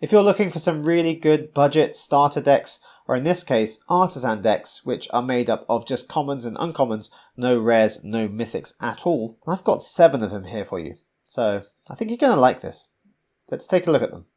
If you're looking for some really good budget starter decks, or in this case, Artisan decks, which are made up of just commons and uncommons, no rares, no mythics at all, I've got 7 of them here for you. So I think you're going to like this. Let's take a look at them.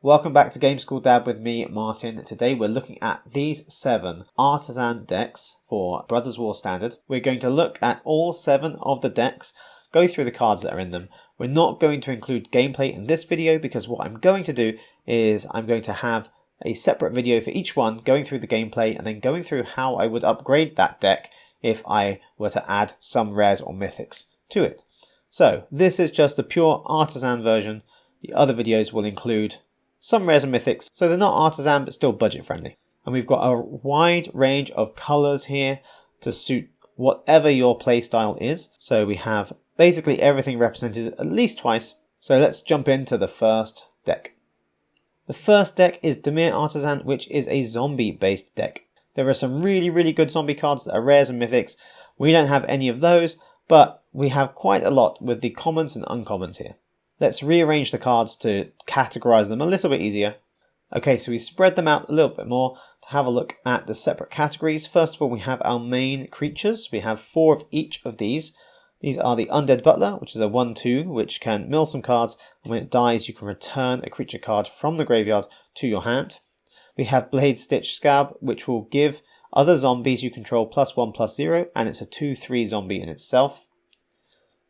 Welcome back to Game School Dad with me, Martin. Today we're looking at these 7 Artisan decks for Brothers War Standard. We're going to look at all 7 of the decks, go through the cards that are in them. We're not going to include gameplay in this video because what I'm going to do is I'm going to have a separate video for each one, going through the gameplay and then going through how I would upgrade that deck if I were to add some rares or mythics to it. So this is just the pure Artisan version. The other videos will include some rares and mythics, so they're not Artisan but still budget friendly. And we've got a wide range of colours here to suit whatever your playstyle is. So we have basically everything represented at least twice. So let's jump into the first deck. The first deck is Dimir Artisan, which is a zombie based deck. There are some really good zombie cards that are rares and mythics. We don't have any of those, but we have quite a lot with the commons and uncommons here. Let's rearrange the cards to categorize them a little bit easier. Okay, so we spread them out a little bit more to have a look at the separate categories. First of all, we have our main creatures. We have 4 of each of these. These are the Undead Butler, which is a 1/2, which can mill some cards, and when it dies, you can return a creature card from the graveyard to your hand. We have Bladestitched Skaab, which will give other zombies you control +1/+0, and it's a 2/3 zombie in itself.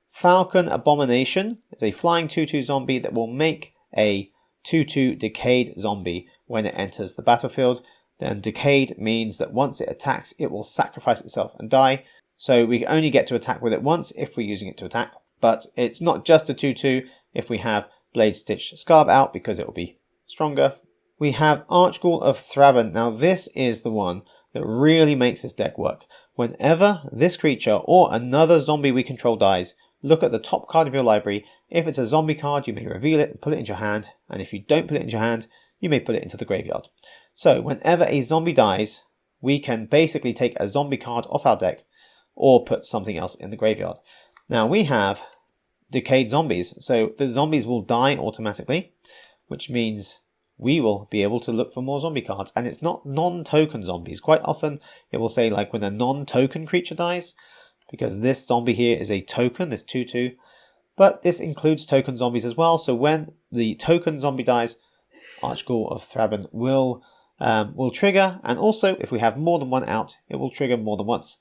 Falcon Abomination is a flying 2/2 zombie that will make a 2/2 decayed zombie when it enters the battlefield. Then decayed means that once it attacks, it will sacrifice itself and die. So we only get to attack with it once if we're using it to attack. But it's not just a 2/2 if we have Bladestitched Skaab out because it will be stronger. We have Archghoul of Thraben. Now this is the one that really makes this deck work. Whenever this creature or another zombie we control dies, look at the top card of your library. If it's a zombie card, you may reveal it and put it into your hand. And if you don't put it into your hand, you may put it into the graveyard. So whenever a zombie dies, we can basically take a zombie card off our deck or put something else in the graveyard. Now we have decayed zombies. So the zombies will die automatically, which means we will be able to look for more zombie cards. And it's not non-token zombies. Quite often it will say like when a non-token creature dies, because this zombie here is a token, this 2/2, but this includes token zombies as well. So when the token zombie dies, Archghoul of Thraben will trigger, and also if we have more than one out, it will trigger more than once.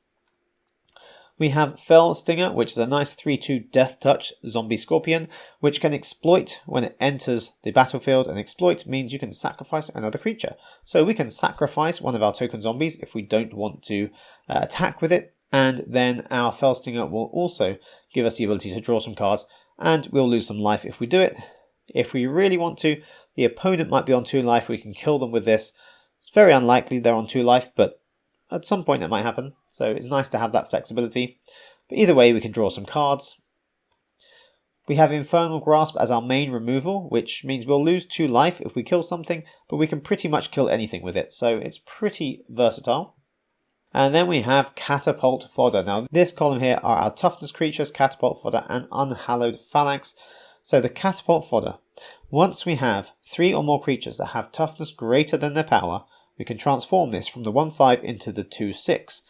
We have Fell Stinger, which is a nice 3/2 Death Touch zombie scorpion, which can exploit when it enters the battlefield, and exploit means you can sacrifice another creature. So we can sacrifice one of our token zombies if we don't want to attack with it. And then our Fell Stinger will also give us the ability to draw some cards, and we'll lose some life if we do it. If we really want to, the opponent might be on 2 life, we can kill them with this. It's very unlikely they're on 2 life, but at some point that might happen, so it's nice to have that flexibility. But either way, we can draw some cards. We have Infernal Grasp as our main removal, which means we'll lose 2 life if we kill something, but we can pretty much kill anything with it, so it's pretty versatile. And then we have Catapult Fodder. Now this column here are our toughness creatures, Catapult Fodder and Unhallowed Phalanx. So the Catapult Fodder, once we have 3 or more creatures that have toughness greater than their power, we can transform this from the 1/5 into the 2/6.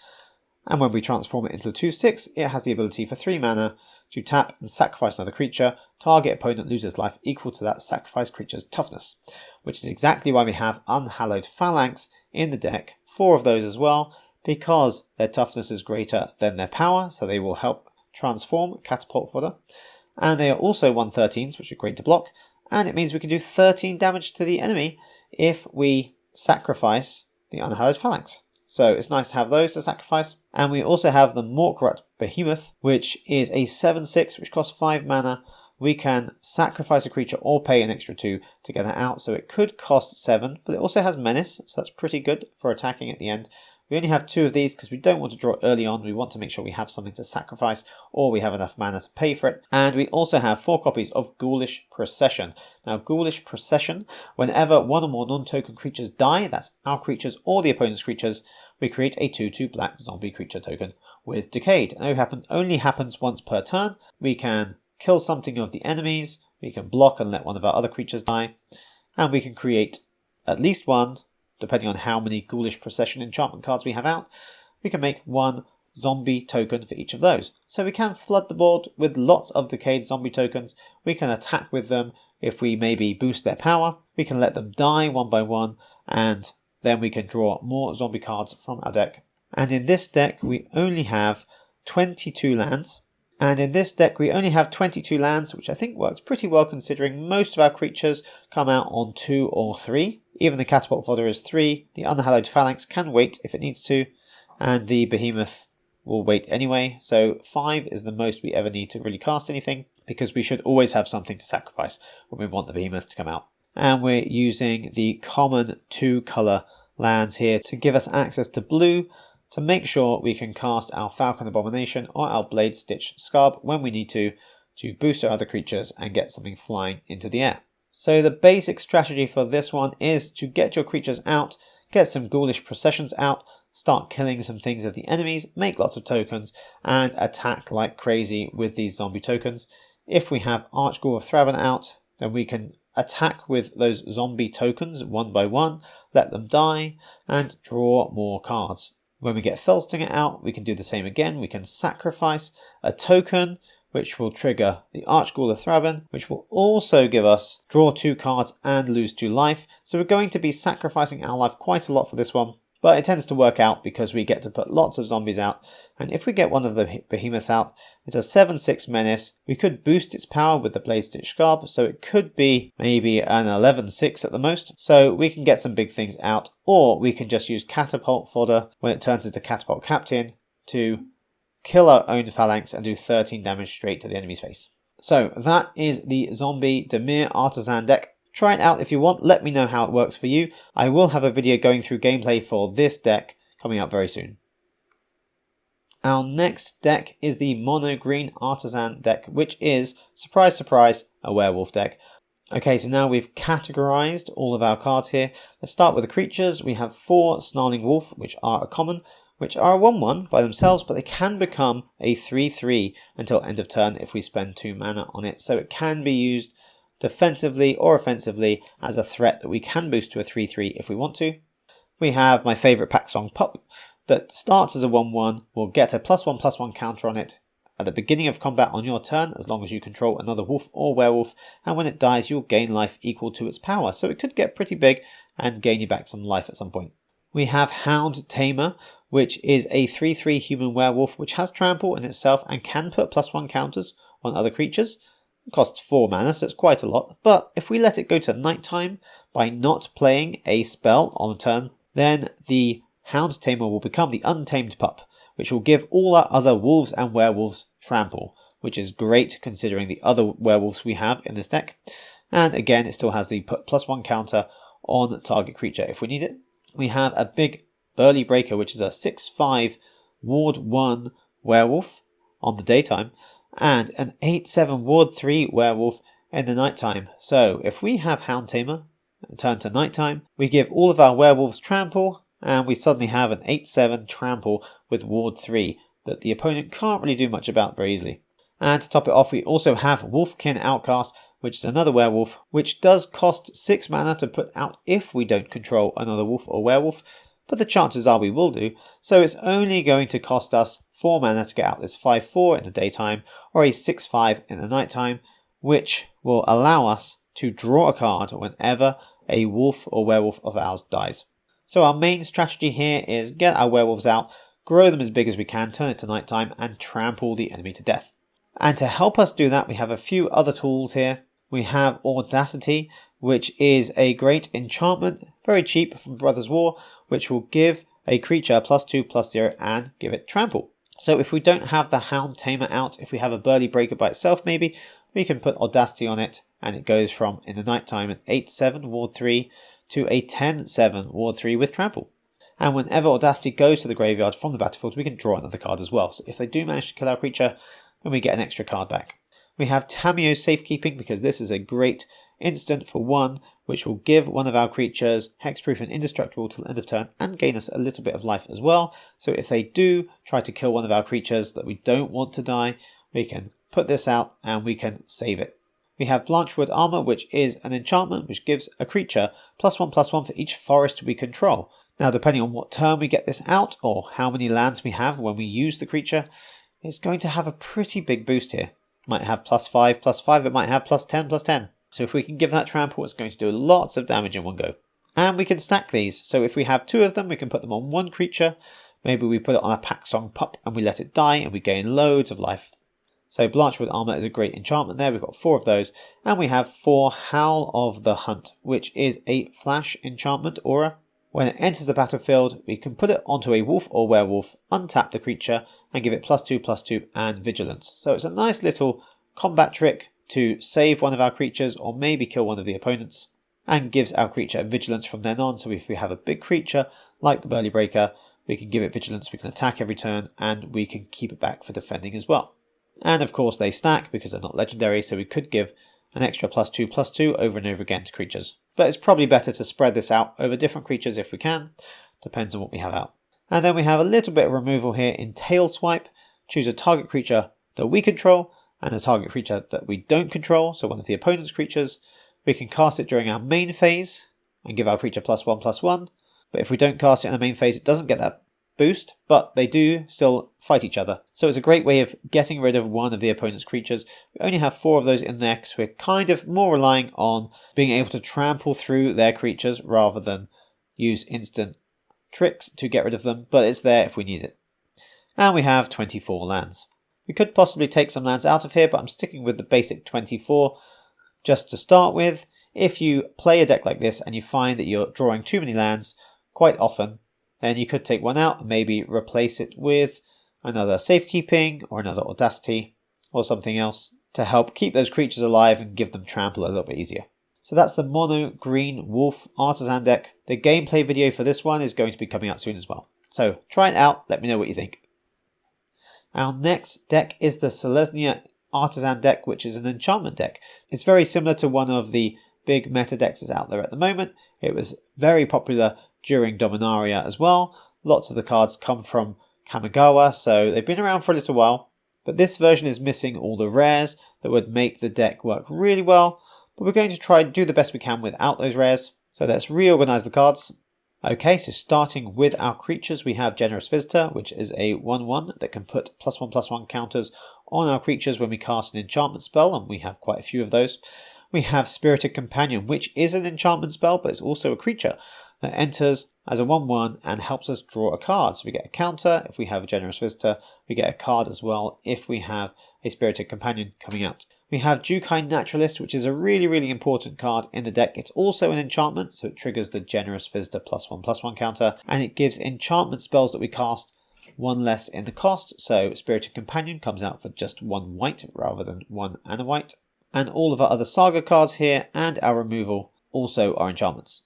And when we transform it into the 2/6, it has the ability for 3 mana to tap and sacrifice another creature. Target opponent loses life equal to that sacrificed creature's toughness, which is exactly why we have Unhallowed Phalanx in the deck. 4 of those as well, because their toughness is greater than their power, so they will help transform Catapult Fodder. And they are also 1/13s, which are great to block, and it means we can do 13 damage to the enemy if we sacrifice the Unhallowed Phalanx. So it's nice to have those to sacrifice. And we also have the Morkrut Behemoth, which is a 7/6, which costs 5 mana. We can sacrifice a creature or pay an extra 2 to get that out, so it could cost 7, but it also has Menace, so that's pretty good for attacking at the end. We only have 2 of these because we don't want to draw early on. We want to make sure we have something to sacrifice or we have enough mana to pay for it. And we also have 4 copies of Ghoulish Procession. Now, Ghoulish Procession, whenever 1 or more non-token creatures die, that's our creatures or the opponent's creatures, we create a 2/2 black zombie creature token with Decayed. It only happens once per turn. We can kill something of the enemies, we can block and let one of our other creatures die, and we can create at least one, depending on how many Ghoulish Procession enchantment cards we have out. We can make one zombie token for each of those. So we can flood the board with lots of Decayed zombie tokens. We can attack with them if we maybe boost their power. We can let them die one by one, and then we can draw more zombie cards from our deck. And in this deck we only have 22 lands. Which I think works pretty well considering most of our creatures come out on 2 or 3. Even the Catapult Fodder is 3. The Unhallowed Phalanx can wait if it needs to. And the Behemoth will wait anyway. So 5 is the most we ever need to really cast anything, because we should always have something to sacrifice when we want the Behemoth to come out. And we're using the common 2-colour lands here to give us access to blue, to make sure we can cast our Falcon Abomination or our Bladestitched Skaab when we need to boost our other creatures and get something flying into the air. So the basic strategy for this one is to get your creatures out, get some Ghoulish Processions out, start killing some things of the enemies, make lots of tokens, and attack like crazy with these zombie tokens. If we have Archghoul of Thraben out, then we can attack with those zombie tokens one by one, let them die, and draw more cards. When we get Felstinger out, we can do the same again. We can sacrifice a token, which will trigger the Archghoul of Thraben, which will also give us draw 2 cards and lose 2 life. So we're going to be sacrificing our life quite a lot for this one, but it tends to work out because we get to put lots of zombies out. And if we get one of the Behemoths out, it's a 7/6 menace. We could boost its power with the Bladestitched Skaab, so it could be maybe an 11/6 at the most. So we can get some big things out, or we can just use Catapult Fodder when it turns into Catapult Captain to kill our own Phalanx and do 13 damage straight to the enemy's face. So that is the Zombie Dimir Artisan deck. Try it out if you want, let me know how it works for you. I will have a video going through gameplay for this deck coming out very soon. Our next deck is the Mono Green Artisan deck, which is, surprise surprise, a werewolf deck. Okay, so now we've categorized all of our cards here. Let's start with the creatures. We have 4 Snarling Wolf, which are a common, which are a 1/1 by themselves, but they can become a 3/3 until end of turn if we spend 2 mana on it. So it can be used defensively or offensively as a threat that we can boost to a 3/3 if we want to. We have my favourite Packsong Pup that starts as a 1/1, will get a +1/+1 counter on it at the beginning of combat on your turn, as long as you control another wolf or werewolf, and when it dies you'll gain life equal to its power, so it could get pretty big and gain you back some life at some point. We have Hound Tamer, which is a 3/3 human werewolf which has trample in itself and can put +1 counters on other creatures. It costs 4 mana, so it's quite a lot, but if we let it go to nighttime by not playing a spell on a turn, then the Hound Tamer will become the Untamed Pup, which will give all our other wolves and werewolves trample, which is great considering the other werewolves we have in this deck. And again, it still has the put +1 counter on target creature if we need it. We have a big Burly Breaker, which is a 6/5 Ward 1 werewolf on the daytime, and an 8/7 Ward 3 werewolf in the nighttime. So if we have Hound Tamer and turn to nighttime, we give all of our werewolves trample, and we suddenly have an 8/7 trample with Ward 3 that the opponent can't really do much about very easily. And to top it off, we also have Wolfkin Outcast, which is another werewolf, which does cost 6 mana to put out if we don't control another wolf or werewolf, but the chances are we will do, so it's only going to cost us 4 mana to get out this 5/4 in the daytime, or a 6/5 in the nighttime, which will allow us to draw a card whenever a wolf or werewolf of ours dies. So our main strategy here is get our werewolves out, grow them as big as we can, turn it to nighttime, and trample the enemy to death. And to help us do that, we have a few other tools here. We have Audacity, which is a great enchantment, very cheap from Brothers War, which will give a creature +2/+0 and give it trample. So if we don't have the Hound Tamer out, if we have a Burly Breaker by itself maybe, we can put Audacity on it, and it goes from, in the nighttime, an 8/7 Ward 3 to a 10/7 Ward 3 with trample. And whenever Audacity goes to the graveyard from the battlefield, we can draw another card as well. So if they do manage to kill our creature, then we get an extra card back. We have Tamiyo's Safekeeping, because this is a great instant for 1, which will give one of our creatures hexproof and indestructible till end of turn and gain us a little bit of life as well. So if they do try to kill one of our creatures that we don't want to die, we can put this out and we can save it. We have Blanchwood Armor, which is an enchantment which gives a creature +1/+1 for each forest we control. Now, depending on what turn we get this out or how many lands we have when we use the creature, it's going to have a pretty big boost here. It might have +5/+5, it might have +10/+10. So if we can give that trample, it's going to do lots of damage in one go. And we can stack these. So if we have 2 of them, we can put them on one creature. Maybe we put it on a Packsong Pup and we let it die and we gain loads of life. So Blanchwood Armor is a great enchantment there. We've got 4 of those. And we have 4 Howl of the Hunt, which is a flash enchantment aura. When it enters the battlefield, we can put it onto a wolf or werewolf, untap the creature, and give it +2/+2 and vigilance. So it's a nice little combat trick to save one of our creatures or maybe kill one of the opponents, and gives our creature vigilance from then on. So if we have a big creature like the Burly Breaker, we can give it vigilance, we can attack every turn, and we can keep it back for defending as well. And of course they stack because they're not legendary, so we could give an extra +2/+2 over and over again to creatures. But it's probably better to spread this out over different creatures if we can. Depends on what we have out. And then we have a little bit of removal here in Tail Swipe. Choose a target creature that we control and a target creature that we don't control, so one of the opponent's creatures. We can cast it during our main phase and give our creature +1/+1. But if we don't cast it in the main phase, it doesn't get that boost, but they do still fight each other. So it's a great way of getting rid of one of the opponent's creatures. We only have 4 of those in there because we're kind of more relying on being able to trample through their creatures rather than use instant tricks to get rid of them, but it's there if we need it. And we have 24 lands. We could possibly take some lands out of here, but I'm sticking with the basic 24 just to start with. If you play a deck like this and you find that you're drawing too many lands quite often, then you could take one out and maybe replace it with another Safekeeping or another Audacity or something else to help keep those creatures alive and give them trample a little bit easier. So that's the Mono Green Wolf Artisan deck. The gameplay video for this one is going to be coming out soon as well. So try it out, let me know what you think. Our next deck is the Selesnya Artisan deck, which is an enchantment deck. It's very similar to one of the big meta decks that's out there at the moment. It was very popular during Dominaria as well. Lots of the cards come from Kamigawa, so they've been around for a little while. But this version is missing all the rares that would make the deck work really well. But we're going to try and do the best we can without those rares. So let's reorganize the cards. Okay, so starting with our creatures, we have Generous Visitor, which is a 1/1 that can put +1/+1 counters on our creatures when we cast an enchantment spell, and we have quite a few of those. We have Spirited Companion, which is an enchantment spell, but it's also a creature that enters as a 1/1 and helps us draw a card. So we get a counter if we have a Generous Visitor. We get a card as well if we have a Spirited Companion coming out. We have Jukai Naturalist, which is a really important card in the deck. It's also an enchantment, so it triggers the Generous Visitor +1/+1 counter, and it gives enchantment spells that we cast 1 less in the cost. So Spirited Companion comes out for just 1 white rather than 1 and a white. And all of our other Saga cards here and our removal also are enchantments.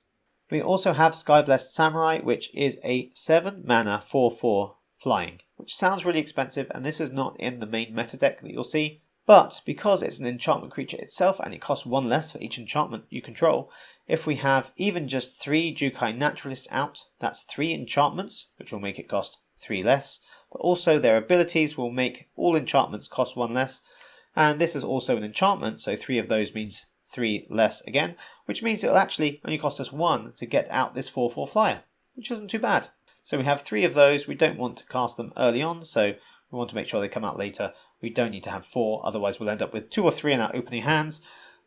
We also have Skyblessed Samurai, which is a 7 mana 4/4 flying, which sounds really expensive, and this is not in the main meta deck that you'll see. But because it's an enchantment creature itself and it costs 1 less for each enchantment you control, if we have even just 3 Jukai Naturalists out, that's 3 enchantments, which will make it cost 3 less. But also their abilities will make all enchantments cost 1 less. And this is also an enchantment, so 3 of those means 3 less again, which means it'll actually only cost us 1 to get out this 4/4 flyer, which isn't too bad. So we have 3 of those. We don't want to cast them early on, so we want to make sure they come out later. We don't need to have 4, otherwise we'll end up with 2 or 3 in our opening hands,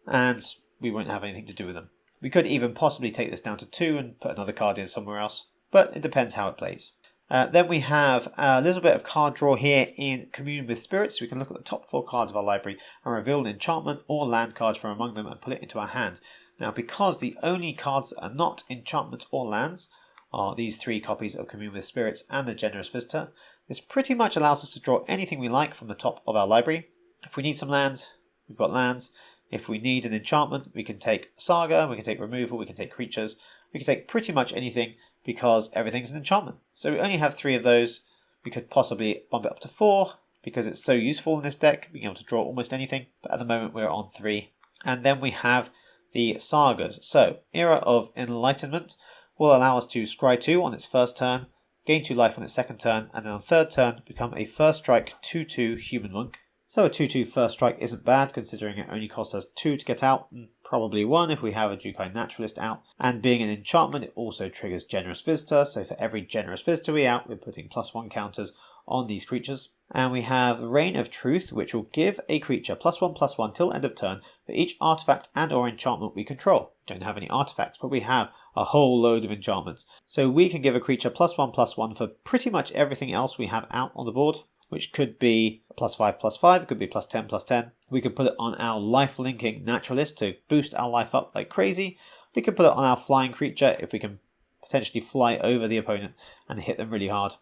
and we won't have anything to do with them. We could even possibly take this down to 2 and put another card in somewhere else, but it depends how it plays. Then we have a little bit of card draw here in Commune with Spirits. We can look at the top 4 cards of our library and reveal an enchantment or land card from among them and put it into our hand. Now, because the only cards that are not enchantments or lands are these 3 copies of Commune with Spirits and the Generous Visitor, this pretty much allows us to draw anything we like from the top of our library. If we need some lands, we've got lands. If we need an enchantment, we can take Saga, we can take removal, we can take creatures, we can take pretty much anything because everything's an enchantment. So we only have 3 of those. We could possibly bump it up to 4 because it's so useful in this deck, being able to draw almost anything. But at the moment we're on 3. And then we have the sagas. So, Era of Enlightenment will allow us to scry 2 on its first turn, gain 2 life on its second turn, and then on third turn become a first strike 2/2 human monk. So a 2/2 first strike isn't bad, considering it only costs us 2 to get out, and probably 1 if we have a Jukai Naturalist out. And being an enchantment, it also triggers Generous Visitor, so for every Generous Visitor we out, we're putting +1 counters on these creatures. And we have Reign of Truth, which will give a creature +1/+1 till end of turn for each artifact and or enchantment we control. We don't have any artifacts, but we have a whole load of enchantments. So we can give a creature +1/+1 for pretty much everything else we have out on the board, which could be +5/+5, it could be +10/+10. We could put it on our life-linking naturalist to boost our life up like crazy. We could put it on our flying creature if we can potentially fly over the opponent and hit them really hard.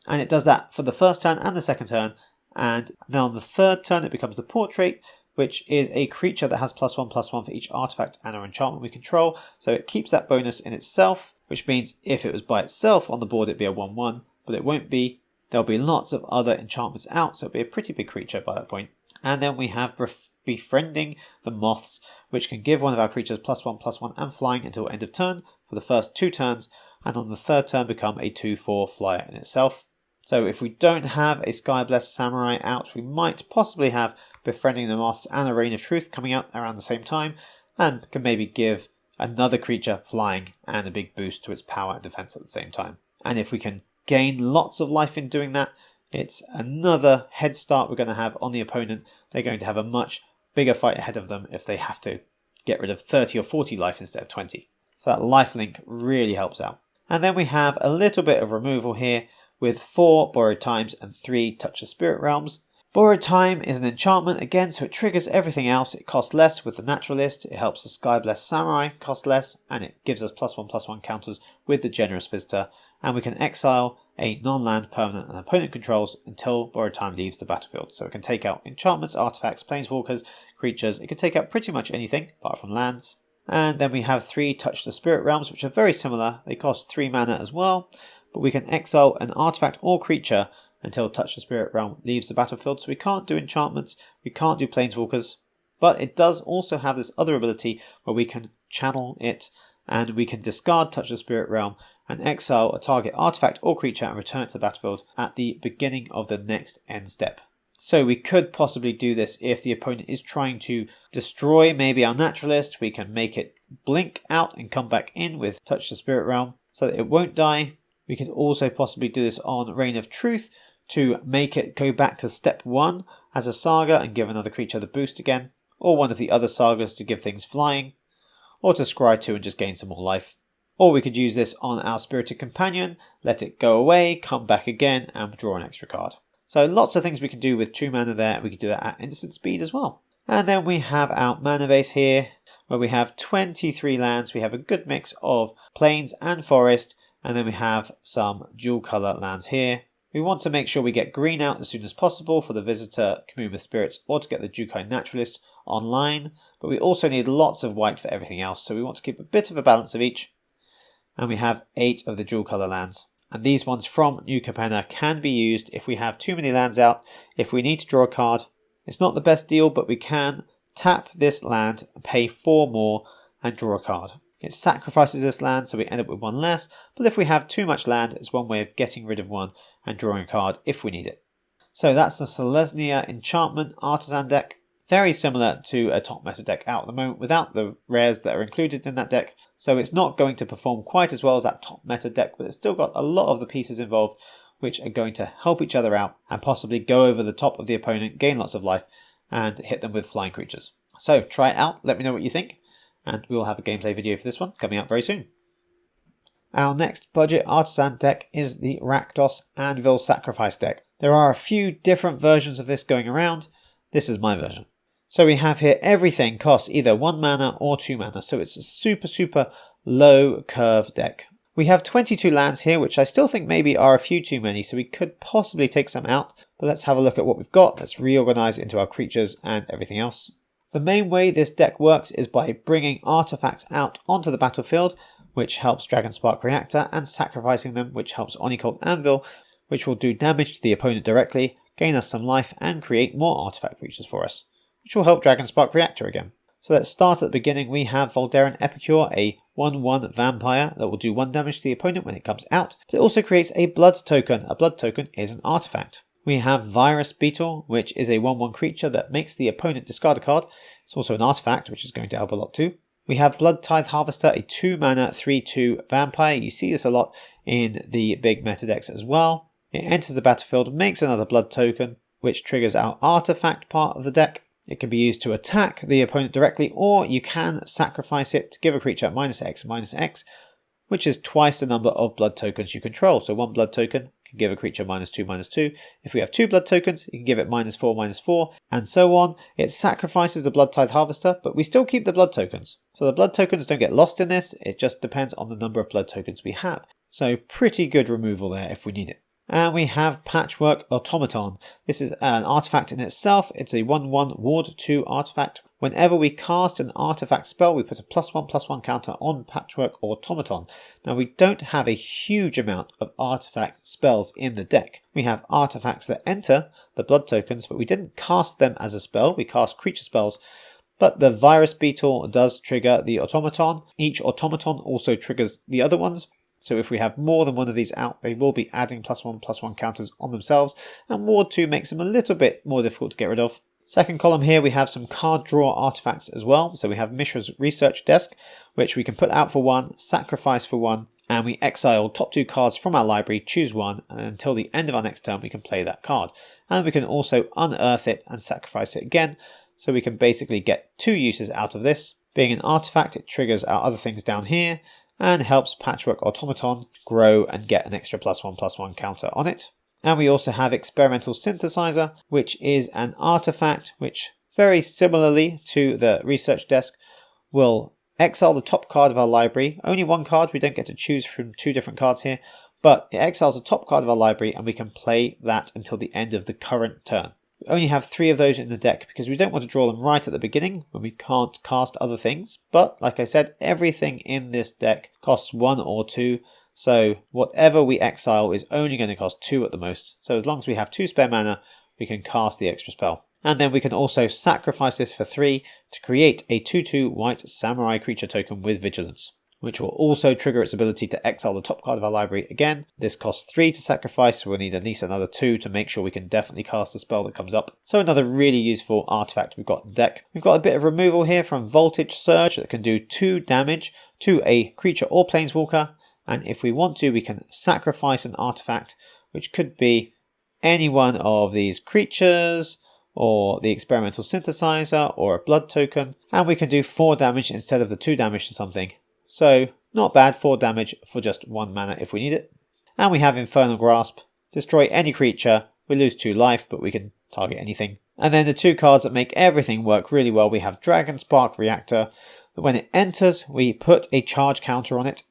And it does that for the first turn and the second turn. And then on the third turn it becomes the Portrait, which is a creature that has +1/+1 for each artifact and or enchantment we control. So it keeps that bonus in itself, which means if it was by itself on the board it'd be a 1/1, but it won't be. There'll be lots of other enchantments out, so it'll be a pretty big creature by that point. And then we have Befriending the Moths, which can give one of our creatures +1/+1 and flying until end of turn for the first 2 turns, and on the third turn become a 2/4 flyer in itself. So if we don't have a Skyblessed Samurai out, we might possibly have Befriending the Moths and a Reign of Truth coming out around the same time, and can maybe give another creature flying and a big boost to its power and defense at the same time. And if we can gain lots of life in doing that, it's another head start we're going to have on the opponent. They're going to have a much bigger fight ahead of them if they have to get rid of 30 or 40 life instead of 20. So that lifelink really helps out. And then we have a little bit of removal here with 4 Borrowed Times and 3 Touch the Spirit Realms. Borrowed Time is an enchantment again, so it triggers everything else. It costs less with the Naturalist, it helps the Skyblessed Samurai cost less, and it gives us +1/+1 counters with the Generous Visitor. And we can exile a non-land permanent an opponent controls until Borrowed Time leaves the battlefield. So it can take out enchantments, artifacts, planeswalkers, creatures. It can take out pretty much anything apart from lands. And then we have 3 Touch the Spirit Realms, which are very similar. They cost 3 mana as well, but we can exile an artifact or creature until Touch the Spirit Realm leaves the battlefield. So we can't do enchantments, we can't do planeswalkers, but it does also have this other ability where we can channel it and we can discard Touch the Spirit Realm and exile a target artifact or creature and return it to the battlefield at the beginning of the next end step. So we could possibly do this if the opponent is trying to destroy maybe our Naturalist. We can make it blink out and come back in with Touch the Spirit Realm so that it won't die. We could also possibly do this on Reign of Truth to make it go back to step 1 as a saga and give another creature the boost again, or one of the other sagas to give things flying, or to scry 2 and just gain some more life. Or we could use this on our Spirited Companion, let it go away, come back again, and draw an extra card. So lots of things we can do with 2 mana there. We could do that at instant speed as well. And then we have our mana base here, where we have 23 lands. We have a good mix of plains and forest, and then we have some dual colour lands here. We want to make sure we get green out as soon as possible for the Visitor, Commune with Spirits, or to get the Jukai Naturalist online, but we also need lots of white for everything else, so we want to keep a bit of a balance of each. And we have 8 of the dual colour lands. And these ones from New Capenna can be used if we have too many lands out, if we need to draw a card. It's not the best deal, but we can tap this land, pay 4 more, and draw a card. It sacrifices this land, so we end up with 1 less, but if we have too much land, it's one way of getting rid of 1 and drawing a card if we need it. So that's the Selesnya Enchantment Artisan deck. Very similar to a top meta deck out at the moment without the rares that are included in that deck. So it's not going to perform quite as well as that top meta deck, but it's still got a lot of the pieces involved which are going to help each other out and possibly go over the top of the opponent, gain lots of life, and hit them with flying creatures. So try it out, let me know what you think, and we'll have a gameplay video for this one coming out very soon. Our next budget Artisan deck is the Rakdos Anvil Sacrifice deck. There are a few different versions of this going around. This is my version. So we have here everything costs either 1 mana or 2 mana, so it's a super low curve deck. We have 22 lands here, which I still think maybe are a few too many, so we could possibly take some out, but let's have a look at what we've got. Let's reorganize it into our creatures and everything else. The main way this deck works is by bringing artifacts out onto the battlefield, which helps Dragonspark Reactor, and sacrificing them, which helps Onicult Anvil, which will do damage to the opponent directly, gain us some life, and create more artifact creatures for us, which will help Dragonspark Reactor again. So let's start at the beginning. We have Voldaren Epicure, a 1/1 vampire that will do 1 damage to the opponent when it comes out, but it also creates a blood token. A blood token is an artifact. We have Virus Beetle, which is a 1/1 creature that makes the opponent discard a card. It's also an artifact, which is going to help a lot too. We have Blood Tithe Harvester, a 2 mana 3/2 vampire. You see this a lot in the big meta decks as well. It enters the battlefield, makes another blood token, which triggers our artifact part of the deck. It can be used to attack the opponent directly, or you can sacrifice it to give a creature -X/-X, which is twice the number of blood tokens you control. So 1 blood token can give a creature -2/-2. If we have 2 blood tokens, you can give it -4/-4, and so on. It sacrifices the Blood Tithe Harvester, but we still keep the blood tokens. So the blood tokens don't get lost in this, it just depends on the number of blood tokens we have. So pretty good removal there if we need it. And we have Patchwork Automaton. This is an artifact in itself. It's a 1/1 Ward 2 artifact. Whenever we cast an artifact spell, we put a +1/+1 counter on Patchwork Automaton. Now we don't have a huge amount of artifact spells in the deck. We have artifacts that enter the blood tokens, but we didn't cast them as a spell. We cast creature spells. But the Virus Beetle does trigger the Automaton. Each Automaton also triggers the other ones. So if we have more than one of these out, they will be adding +1/+1 counters on themselves, and Ward 2 makes them a little bit more difficult to get rid of. Second column here, we have some card draw artifacts as well. So we have Mishra's Research Desk, which we can put out for 1, sacrifice for 1, and we exile top 2 cards from our library, choose 1, and until the end of our next turn we can play that card. And we can also unearth it and sacrifice it again, so we can basically get 2 uses out of this. Being an artifact, it triggers our other things down here, and helps Patchwork Automaton grow and get an extra +1/+1 counter on it. And we also have Experimental Synthesizer, which is an artifact which, very similarly to the Research Desk, will exile the top card of our library. Only 1 card, we don't get to choose from 2 different cards here, but it exiles the top card of our library and we can play that until the end of the current turn. We only have 3 of those in the deck because we don't want to draw them right at the beginning when we can't cast other things. But like I said, everything in this deck costs 1 or 2. So whatever we exile is only going to cost 2 at the most. So as long as we have 2 spare mana, we can cast the extra spell. And then we can also sacrifice this for 3 to create a 2/2 white samurai creature token with vigilance, which will also trigger its ability to exile the top card of our library again. This costs 3 to sacrifice, so we'll need at least another 2 to make sure we can definitely cast the spell that comes up. So another really useful artifact we've got in the deck. We've got a bit of removal here from Voltage Surge that can do 2 damage to a creature or planeswalker, and if we want to, we can sacrifice an artifact, which could be any one of these creatures, or the Experimental Synthesizer, or a blood token, and we can do 4 damage instead of the 2 damage to something. So, not bad, 4 damage for just 1 mana if we need it. And we have Infernal Grasp. Destroy any creature, we lose 2 life, but we can target anything. And then the 2 cards that make everything work really well, we have Dragonspark Reactor. When it enters, we put a charge counter on it.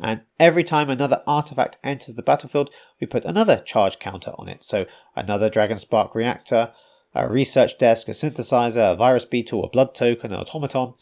And every time another artifact enters the battlefield, we put another charge counter on it. So another Dragonspark Reactor, a Research Desk, a Synthesizer, a Virus Beetle, a Blood Token, an Automaton.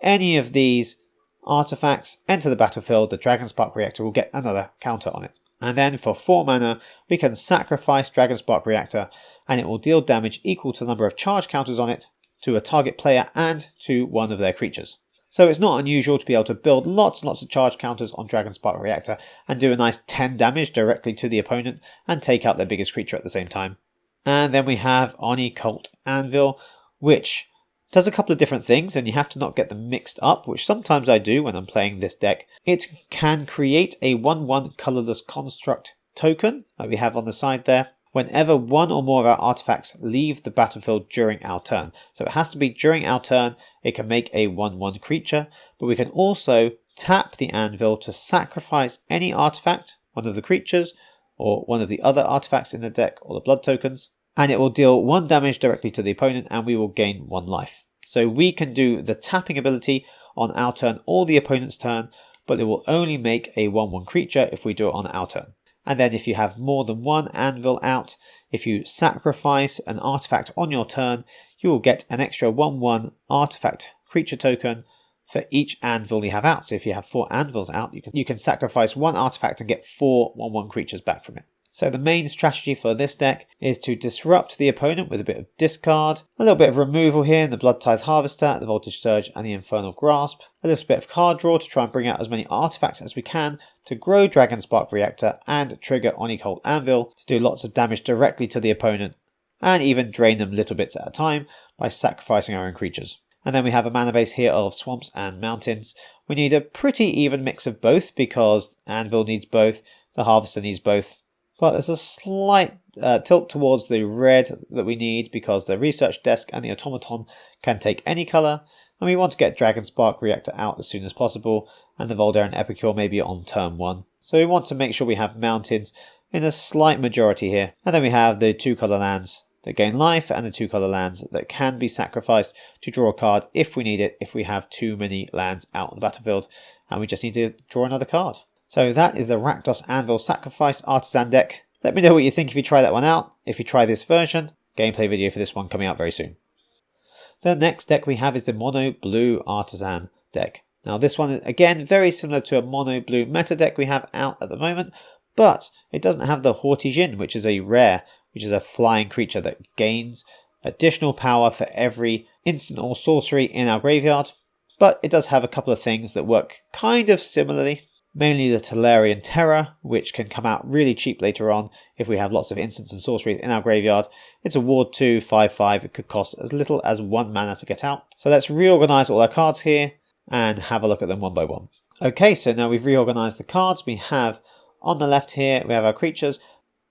Any of these artifacts enter the battlefield, the Dragonspark Reactor will get another counter on it. And then for 4 mana, we can sacrifice Dragonspark Reactor, and it will deal damage equal to the number of charge counters on it to a target player and to one of their creatures. So it's not unusual to be able to build lots and lots of charge counters on Dragonspark Reactor and do a nice 10 damage directly to the opponent and take out their biggest creature at the same time. And then we have Oni Cult Anvil, which does a couple of different things, and you have to not get them mixed up, which sometimes I do when I'm playing this deck. It can create a 1/1 colorless construct token, like we have on the side there, whenever 1 or more of our artifacts leave the battlefield during our turn. So it has to be during our turn. It can make a 1/1 creature, but we can also tap the anvil to sacrifice any artifact, one of the creatures, or one of the other artifacts in the deck, or the blood tokens, and it will deal 1 damage directly to the opponent, and we will gain 1 life. So we can do the tapping ability on our turn or the opponent's turn, but it will only make a 1/1 creature if we do it on our turn. And then if you have more than 1 anvil out, if you sacrifice an artifact on your turn, you will get an extra 1/1 artifact creature token for each anvil you have out. So if you have 4 anvils out, you can sacrifice 1 artifact and get 4 1/1 creatures back from it. So the main strategy for this deck is to disrupt the opponent with a bit of discard, a little bit of removal here in the Bloodtithe Harvester, the Voltage Surge and the Infernal Grasp, a little bit of card draw to try and bring out as many artifacts as we can to grow Dragonspark Reactor and trigger Onicult Anvil to do lots of damage directly to the opponent, and even drain them little bits at a time by sacrificing our own creatures. And then we have a mana base here of Swamps and Mountains. We need a pretty even mix of both because Anvil needs both, the Harvester needs both. But there's a slight tilt towards the red that we need because the Research Desk and the Automaton can take any colour, and we want to get Dragonspark Reactor out as soon as possible, and the Voldaren Epicure maybe on turn 1. So we want to make sure we have Mountains in a slight majority here. And then we have the 2-colour lands that gain life and the 2-colour lands that can be sacrificed to draw a card if we need it, if we have too many lands out on the battlefield and we just need to draw another card. So that is the Rakdos Anvil Sacrifice Artisan deck. Let me know what you think if you try that one out. If you try this version, gameplay video for this one coming out very soon. The next deck we have is the Mono Blue Artisan deck. Now this one, again, very similar to a Mono Blue meta deck we have out at the moment, but it doesn't have the Haughty Djinn, which is a rare, which is a flying creature that gains additional power for every instant or sorcery in our graveyard. But it does have a couple of things that work kind of similarly. Mainly the Tolarian Terror, which can come out really cheap later on if we have lots of instants and sorceries in our graveyard. It's a Ward 2, 5/5, it could cost as little as 1 mana to get out. So let's reorganise all our cards here and have a look at them one by one. Okay, so now we've reorganised the cards. We have on the left here, we have our creatures.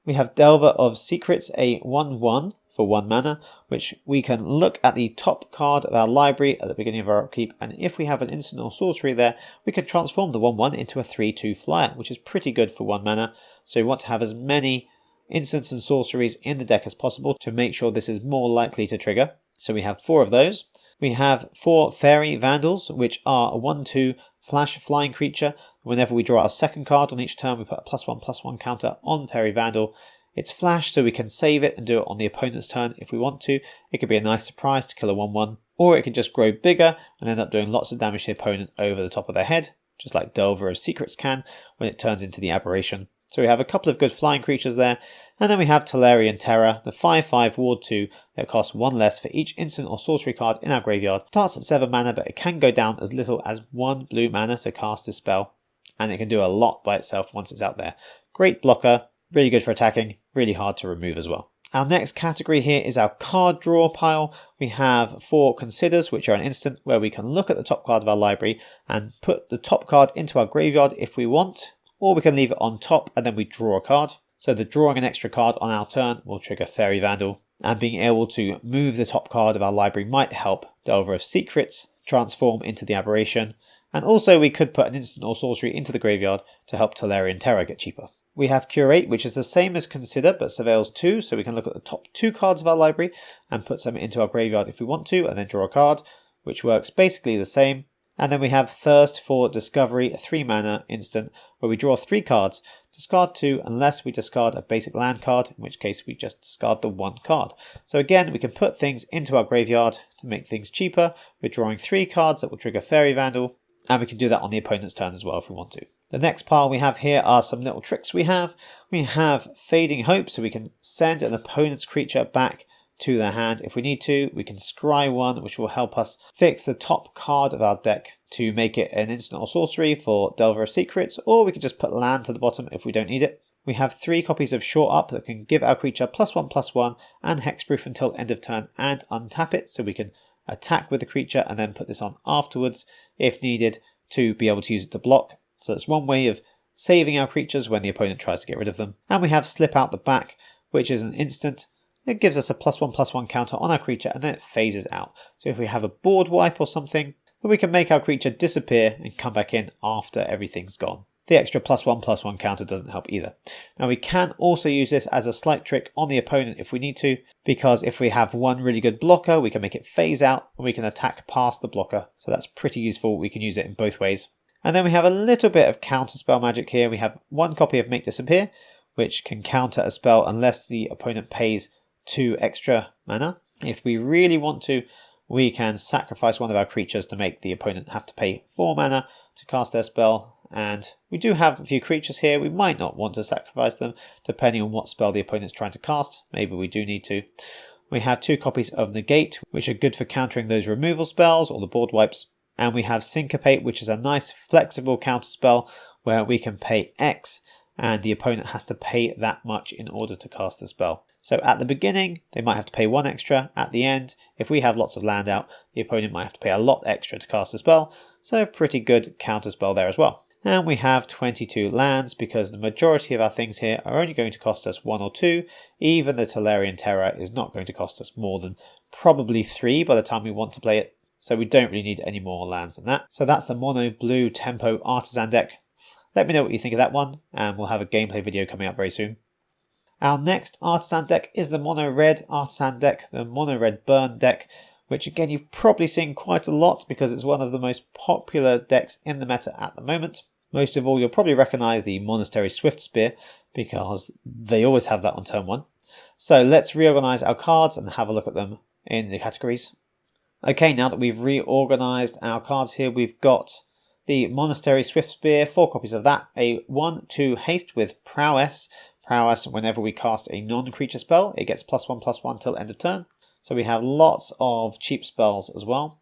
We have Delver of Secrets, a 1/1 for 1 mana, which we can look at the top card of our library at the beginning of our upkeep, and if we have an instant or sorcery there, we can transform the 1/1 into a 3/2 flyer, which is pretty good for 1 mana. So we want to have as many instants and sorceries in the deck as possible to make sure this is more likely to trigger. So we have 4 of those. We have 4 Fairy Vandals, which are a 1/2 flash flying creature. Whenever we draw our second card on each turn, we put a +1/+1 counter on Fairy Vandal. It's flash, so we can save it and do it on the opponent's turn if we want to. It could be a nice surprise to kill a 1/1, or it could just grow bigger and end up doing lots of damage to the opponent over the top of their head, just like Delver of Secrets can when it turns into the Aberration. So we have a couple of good flying creatures there, and then we have Tolarian Terror, the 5/5 Ward 2 that costs 1 less for each instant or sorcery card in our graveyard. Starts at 7 mana, but it can go down as little as 1 blue mana to cast this spell, and it can do a lot by itself once it's out there. Great blocker. Really good for attacking, really hard to remove as well. Our next category here is our card draw pile. We have 4 Considers, which are an instant where we can look at the top card of our library and put the top card into our graveyard if we want, or we can leave it on top and then we draw a card. So the drawing an extra card on our turn will trigger Fairy Vandal, and being able to move the top card of our library might help Delver of Secrets transform into the Aberration, and also we could put an instant or sorcery into the graveyard to help Tolarian Terror get cheaper. We have Curate, which is the same as Consider, but surveils 2, so we can look at the top 2 cards of our library and put some into our graveyard if we want to, and then draw a card, which works basically the same. And then we have Thirst for Discovery, a 3 mana instant, where we draw 3 cards, discard 2 unless we discard a basic land card, in which case we just discard the 1 card. So again, we can put things into our graveyard to make things cheaper. We're drawing 3 cards that will trigger Fairy Vandal, and we can do that on the opponent's turn as well if we want to. The next pile we have here are some little tricks we have. We have Fading Hope, so we can send an opponent's creature back to their hand if we need to. We can scry 1, which will help us fix the top card of our deck to make it an instant or sorcery for Delver of Secrets, or we can just put land to the bottom if we don't need it. We have 3 copies of Shore Up that can give our creature +1/+1 and hexproof until end of turn and untap it, so we can attack with the creature and then put this on afterwards if needed to be able to use it to block. So that's one way of saving our creatures when the opponent tries to get rid of them. And we have Slip Out the Back, which is an instant. It gives us a +1/+1 counter on our creature and then it phases out. So if we have a board wipe or something, then we can make our creature disappear and come back in after everything's gone. The extra +1/+1 counter doesn't help either. Now we can also use this as a slight trick on the opponent if we need to, because if we have one really good blocker, we can make it phase out and we can attack past the blocker. So that's pretty useful. We can use it in both ways. And then we have a little bit of counter spell magic here. We have 1 copy of Make Disappear, which can counter a spell unless the opponent pays 2 extra mana. If we really want to, we can sacrifice one of our creatures to make the opponent have to pay 4 mana to cast their spell, and we do have a few creatures here. We might not want to sacrifice them, depending on what spell the opponent's trying to cast. Maybe we do need to. We have 2 copies of Negate, which are good for countering those removal spells or the board wipes. And we have Syncopate, which is a nice flexible counter spell where we can pay X and the opponent has to pay that much in order to cast the spell. So at the beginning, they might have to pay 1 extra. At the end, if we have lots of land out, the opponent might have to pay a lot extra to cast the spell. So pretty good counter spell there as well. And we have 22 lands because the majority of our things here are only going to cost us 1 or 2. Even the Tolarian Terror is not going to cost us more than probably 3 by the time we want to play it. So we don't really need any more lands than that. So that's the mono blue tempo Artisan deck. Let me know what you think of that one, and we'll have a gameplay video coming up very soon. Our next Artisan deck is the mono red Artisan deck, the mono red burn deck, which again you've probably seen quite a lot because it's one of the most popular decks in the meta at the moment. Most of all, you'll probably recognise the Monastery Swift Spear because they always have that on turn 1. So let's reorganise our cards and have a look at them in the categories. Okay, now that we've reorganised our cards here, we've got the Monastery Swift Spear, 4 copies of that, a 1/2 haste with Prowess. Prowess, whenever we cast a non-creature spell, it gets +1/+1 till end of turn. So we have lots of cheap spells as well.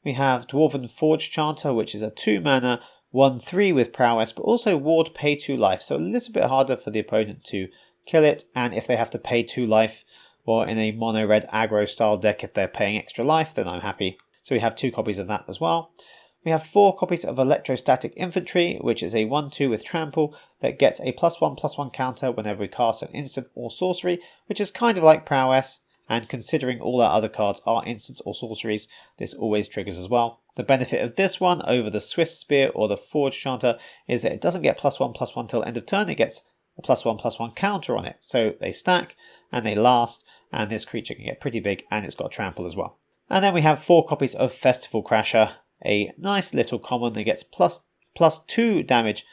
We have Dwarven Forge Chanter, which is a 2 mana, 1/3 with Prowess, but also Ward pay 2 life. So a little bit harder for the opponent to kill it, and if they have to pay 2 life, or in a mono red aggro style deck, if they're paying extra life, then I'm happy. So we have 2 copies of that as well. We have 4 copies of Electrostatic Infantry, which is a 1/2 with Trample that gets a +1/+1 counter whenever we cast an instant or sorcery, which is kind of like Prowess, and considering all our other cards are instants or sorceries, this always triggers as well. The benefit of this one over the Swift Spear or the Forge Chanter is that it doesn't get +1/+1 till end of turn, it gets a +1/+1 counter on it. So they stack and they last, and this creature can get pretty big, and it's got Trample as well. And then we have 4 copies of Festival Crasher, a nice little common that gets +2 damage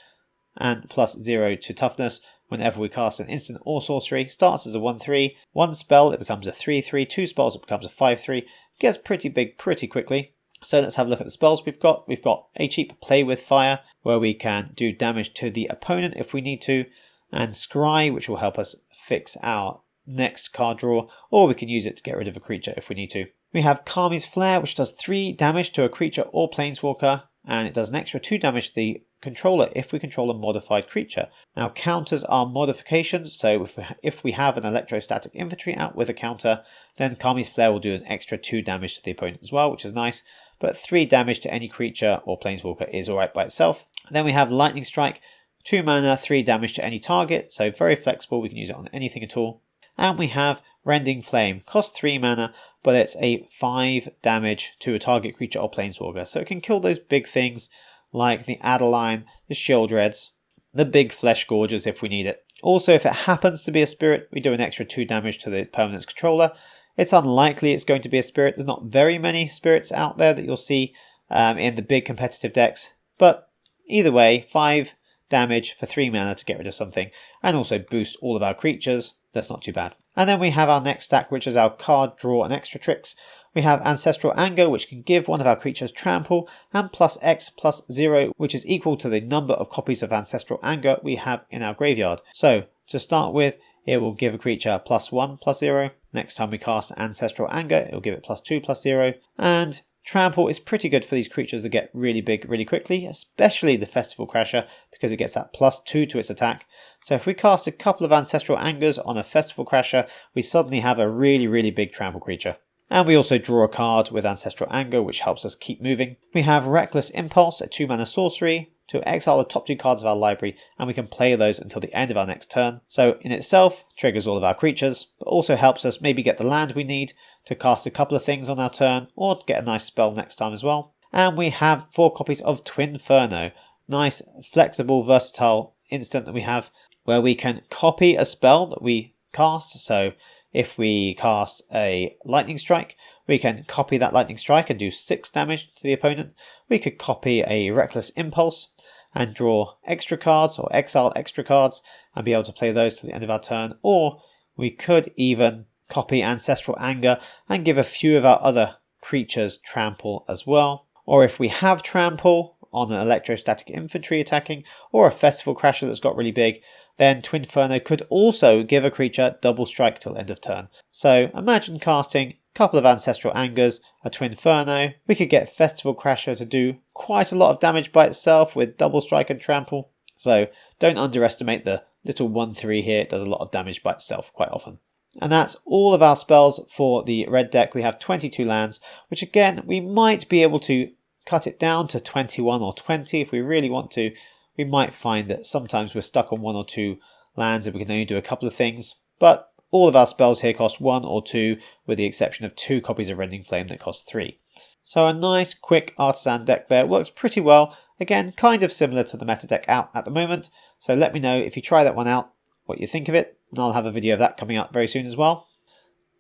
and +0 to toughness whenever we cast an instant or sorcery. Starts as a 1/3, 1 spell it becomes a 3/3, 2 spells it becomes a 5/3, gets pretty big pretty quickly. So let's have a look at the spells we've got. We've got a cheap Play with Fire, where we can do damage to the opponent if we need to, and Scry, which will help us fix our next card draw, or we can use it to get rid of a creature if we need to. We have Kami's Flare, which does 3 damage to a creature or planeswalker, and it does an extra 2 damage to the controller if we control a modified creature. Now counters are modifications, so if we have an Electrostatic Infantry out with a counter, then Kami's Flare will do an extra 2 damage to the opponent as well, which is nice, but 3 damage to any creature or planeswalker is alright by itself. And then we have Lightning Strike, 2 mana, 3 damage to any target, so very flexible, we can use it on anything at all. And we have Rending Flame, costs 3 mana, but it's a 5 damage to a target creature or planeswalker. So it can kill those big things like the Adeline, the Shieldreds, the big Flesh Gorgers if we need it. Also, if it happens to be a spirit, we do an extra 2 damage to the permanent's controller. It's unlikely it's going to be a spirit. There's not very many spirits out there that you'll see in the big competitive decks. But either way, 5 damage for 3 mana to get rid of something, and also boost all of our creatures. That's not too bad. And then we have our next stack, which is our card draw and extra tricks. We have Ancestral Anger, which can give one of our creatures Trample, and +X+0, which is equal to the number of copies of Ancestral Anger we have in our graveyard. So to start with, it will give a creature +1/+0. Next time we cast Ancestral Anger, it will give it +2/+0. And Trample is pretty good for these creatures that get really big really quickly, especially the Festival Crasher, because it gets that +2 to its attack. So if we cast a couple of Ancestral Angers on a Festival Crasher, we suddenly have a really big Trample creature. And we also draw a card with Ancestral Anger, which helps us keep moving. We have Reckless Impulse, a 2 mana sorcery, to exile the top 2 cards of our library, and we can play those until the end of our next turn. So in itself, triggers all of our creatures, but also helps us maybe get the land we need to cast a couple of things on our turn, or to get a nice spell next time as well. And we have 4 copies of Twinferno, nice, flexible, versatile instant that we have, where we can copy a spell that we cast. So if we cast a Lightning Strike, we can copy that Lightning Strike and do 6 damage to the opponent. We could copy a Reckless Impulse and draw extra cards, or exile extra cards, and be able to play those to the end of our turn. Or we could even copy Ancestral Anger and give a few of our other creatures Trample as well. Or if we have Trample on an electrostatic infantry attacking, or a Festival Crasher that's got really big, then Twinferno could also give a creature double strike till end of turn. So imagine casting a couple of Ancestral Angers, a Twinferno. We could get Festival Crasher to do quite a lot of damage by itself with double strike and trample. So don't underestimate the little 1/3 here. It does a lot of damage by itself quite often. And that's all of our spells for the red deck. We have 22 lands, which again, we might be able to cut it down to 21 or 20 if we really want to. We might find that sometimes we're stuck on 1 or 2 lands and we can only do a couple of things. But all of our spells here cost 1 or 2, with the exception of 2 copies of Rending Flame that cost 3. So a nice quick Artisan deck there. Works pretty well. Again, kind of similar to the meta deck out at the moment. So let me know if you try that one out, what you think of it. And I'll have a video of that coming up very soon as well.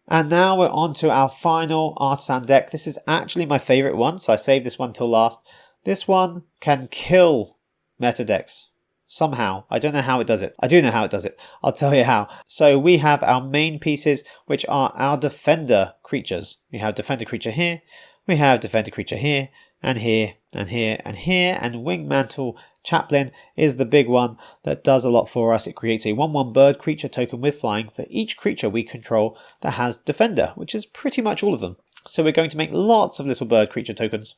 And now we're on to our final Artisan deck. This is actually my favourite one, so I saved this one till last. This one can kill meta decks. Somehow. I don't know how it does it. I do know how it does it. I'll tell you how. So we have our main pieces, which are our defender creatures. We have defender creature here. We have defender creature here, and here, and here, and here. And Wingmantle Chaplain is the big one that does a lot for us. It creates a 1/1 bird creature token with flying for each creature we control that has defender, which is pretty much all of them. So we're going to make lots of little bird creature tokens.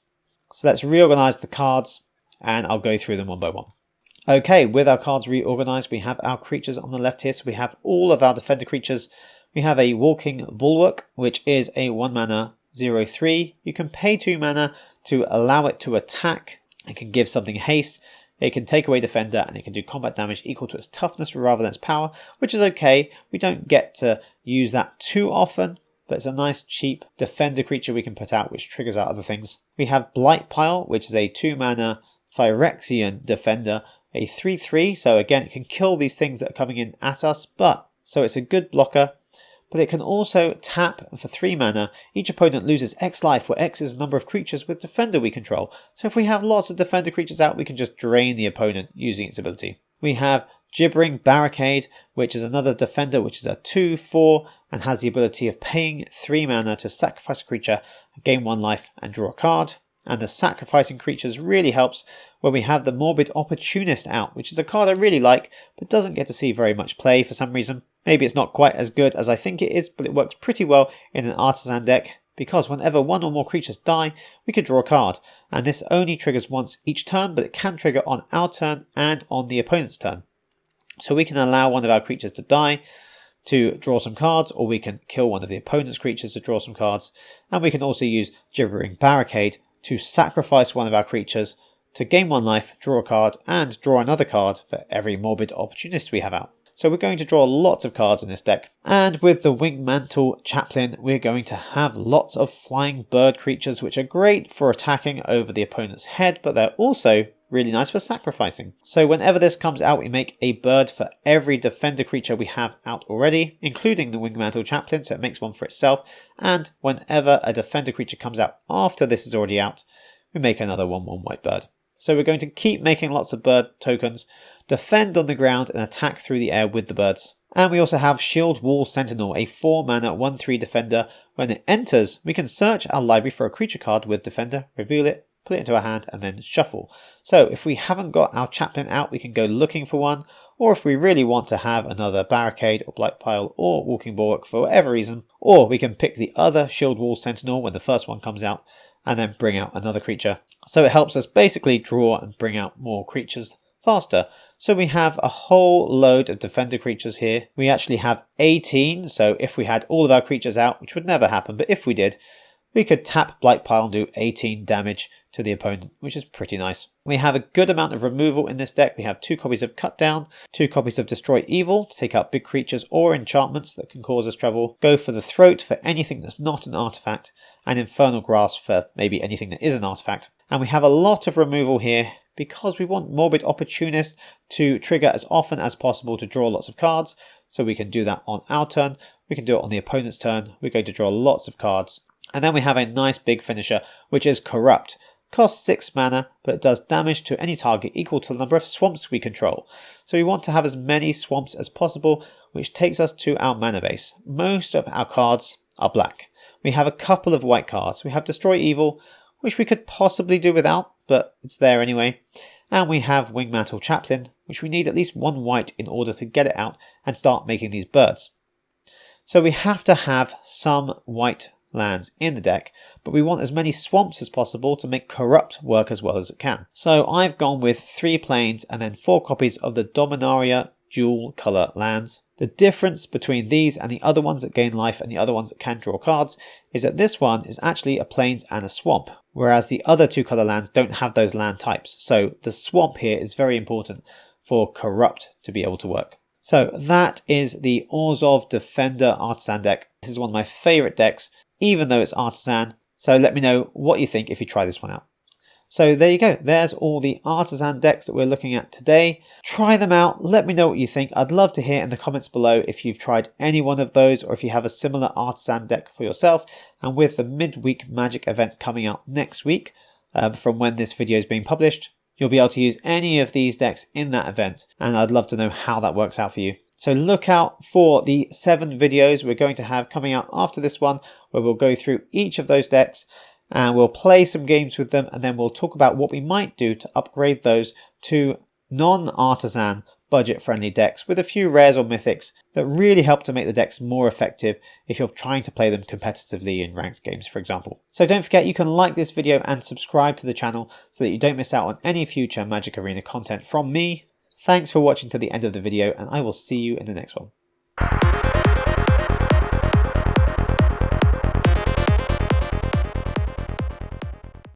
So let's reorganize the cards, and I'll go through them one by one. Okay, with our cards reorganized, we have our creatures on the left here. So we have all of our defender creatures. We have a Walking Bulwark, which is a 1 mana 0/3. You can pay 2 mana to allow it to attack. It can give something haste. It can take away defender, and it can do combat damage equal to its toughness rather than its power, which is okay. We don't get to use that too often, but it's a nice cheap defender creature we can put out, which triggers out other things. We have Blightpile, which is a 2 mana Phyrexian defender, a 3/3. So again, it can kill these things that are coming in at us, so it's a good blocker. But it can also tap for 3 mana. Each opponent loses X life, where X is the number of creatures with defender we control. So if we have lots of defender creatures out, we can just drain the opponent using its ability. We have Gibbering Barricade, which is another defender, which is a 2/4 and has the ability of paying 3 mana to sacrifice a creature, gain 1 life, and draw a card. And the sacrificing creatures really helps when we have the Morbid Opportunist out, which is a card I really like, but doesn't get to see very much play for some reason. Maybe it's not quite as good as I think it is, but it works pretty well in an Artisan deck, because whenever 1 or more creatures die, we can draw a card. And this only triggers once each turn, but it can trigger on our turn and on the opponent's turn. So we can allow one of our creatures to die to draw some cards, or we can kill one of the opponent's creatures to draw some cards. And we can also use Gibbering Barricade to sacrifice one of our creatures to gain 1 life, draw a card, and draw another card for every Morbid Opportunist we have out. So we're going to draw lots of cards in this deck. And with the Wingmantle Chaplain, we're going to have lots of flying bird creatures, which are great for attacking over the opponent's head, but they're also really nice for sacrificing. So whenever this comes out, we make a bird for every defender creature we have out already, including the Wingmantle Chaplain, so it makes one for itself. And whenever a defender creature comes out after this is already out, we make another 1/1 white bird. So we're going to keep making lots of bird tokens, defend on the ground, and attack through the air with the birds. And we also have Shield Wall Sentinel, a 4 mana 1/3 defender. When it enters, we can search our library for a creature card with defender, reveal it, put it into our hand, and then shuffle. So if we haven't got our Chaplain out, we can go looking for one, or if we really want to have another Barricade or Blightpile or Walking Bulwark for whatever reason, or we can pick the other Shield Wall Sentinel when the first one comes out, and then bring out another creature. So it helps us basically draw and bring out more creatures faster. So we have a whole load of defender creatures here. We actually have 18, so if we had all of our creatures out, which would never happen, but if we did, we could tap Blightpile and do 18 damage to the opponent, which is pretty nice. We have a good amount of removal in this deck. We have 2 copies of Cut Down, 2 copies of Destroy Evil to take out big creatures or enchantments that can cause us trouble, Go for the Throat for anything that's not an artifact, and Infernal Grasp for maybe anything that is an artifact. And we have a lot of removal here because we want Morbid Opportunist to trigger as often as possible to draw lots of cards. So we can do that on our turn, we can do it on the opponent's turn, we're going to draw lots of cards. And then we have a nice big finisher, which is Corrupt. Costs 6 mana, but it does damage to any target equal to the number of swamps we control. So we want to have as many swamps as possible, which takes us to our mana base. Most of our cards are black. We have a couple of white cards. We have Destroy Evil, which we could possibly do without, but it's there anyway. And we have Wingmantle Chaplain, which we need at least 1 white in order to get it out and start making these birds. So we have to have some white lands in the deck, but we want as many swamps as possible to make Corrupt work as well as it can. So I've gone with 3 plains and then 4 copies of the Dominaria dual colour lands. The difference between these and the other ones that gain life and the other ones that can draw cards is that this one is actually a plains and a swamp, whereas the other 2 colour lands don't have those land types. So the swamp here is very important for Corrupt to be able to work. So that is the Orzhov Defender Artisan deck. This is one of my favourite decks, even though it's Artisan. So let me know what you think if you try this one out. So there you go. There's all the Artisan decks that we're looking at today. Try them out. Let me know what you think. I'd love to hear in the comments below if you've tried any one of those or if you have a similar Artisan deck for yourself. And with the midweek Magic event coming out next week, from when this video is being published, you'll be able to use any of these decks in that event. And I'd love to know how that works out for you. So look out for the 7 videos we're going to have coming out after this one, where we'll go through each of those decks and we'll play some games with them, and then we'll talk about what we might do to upgrade those to non-Artisan budget-friendly decks with a few rares or mythics that really help to make the decks more effective if you're trying to play them competitively in ranked games, for example. So don't forget you can like this video and subscribe to the channel so that you don't miss out on any future Magic Arena content from me. Thanks for watching to the end of the video, and I will see you in the next one.